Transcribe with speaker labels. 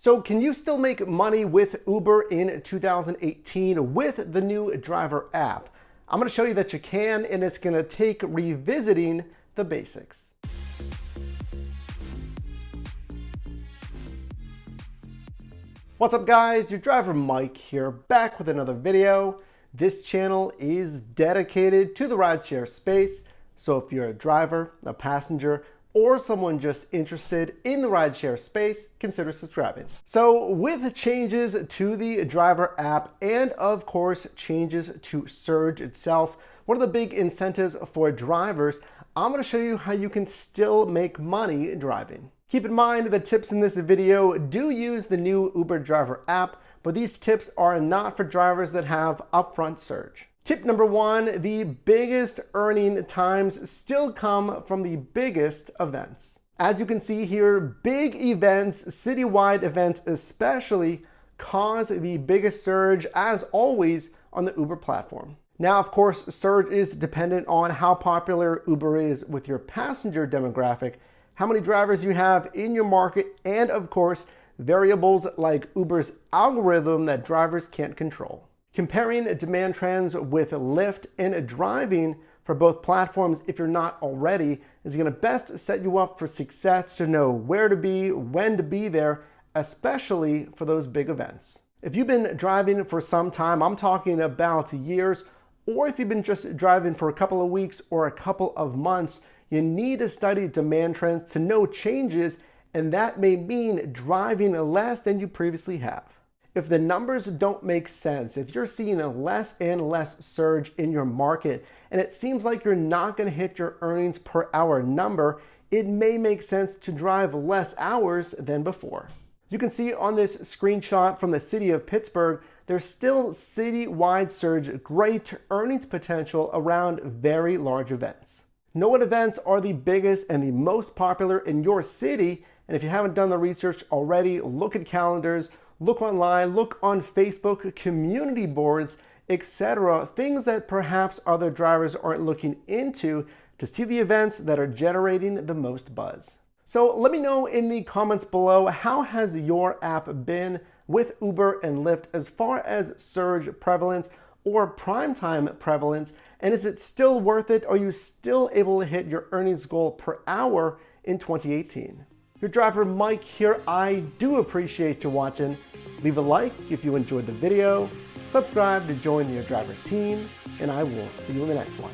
Speaker 1: So can you still make money with Uber in 2018 with the new driver app? I'm going to show you that you can, and it's going to take revisiting the basics. What's up guys, your driver Mike here, back with another video. This channel is dedicated to the rideshare space, so if you're a driver, a passenger, or someone just interested in the rideshare space, consider subscribing. So with changes to the driver app and of course changes to Surge itself, one of the big incentives for drivers, I'm going to show you how you can still make money driving. Keep in mind the tips in this video do use the new Uber driver app, but these tips are not for drivers that have upfront Surge. Tip number one, the biggest earning times still come from the biggest events. As you can see here, big events, citywide events especially, cause the biggest surge as always on the Uber platform. Now, of course, surge is dependent on how popular Uber is with your passenger demographic, how many drivers you have in your market, and of course, variables like Uber's algorithm that drivers can't control. Comparing demand trends with Lyft and driving for both platforms, if you're not already, is going to best set you up for success to know where to be, when to be there, especially for those big events. If you've been driving for some time, I'm talking about years, or if you've been just driving for a couple of weeks or a couple of months, you need to study demand trends to know changes, and that may mean driving less than you previously have. If the numbers don't make sense, if you're seeing a less and less surge in your market, and it seems like you're not going to hit your earnings per hour number, it may make sense to drive less hours than before. You can see on this screenshot from the city of Pittsburgh, there's still citywide surge, great earnings potential around very large events. Know what events are the biggest and the most popular in your city, and if you haven't done the research already, look at calendars, look online, look on Facebook, community boards, etc. Things that perhaps other drivers aren't looking into to see the events that are generating the most buzz. So let me know in the comments below, how has your app been with Uber and Lyft as far as surge prevalence or prime time prevalence, and is it still worth it? Are you still able to hit your earnings goal per hour in 2018? Your driver Mike here. I do appreciate you watching. Leave a like if you enjoyed the video, subscribe to join your driver team, and I will see you in the next one.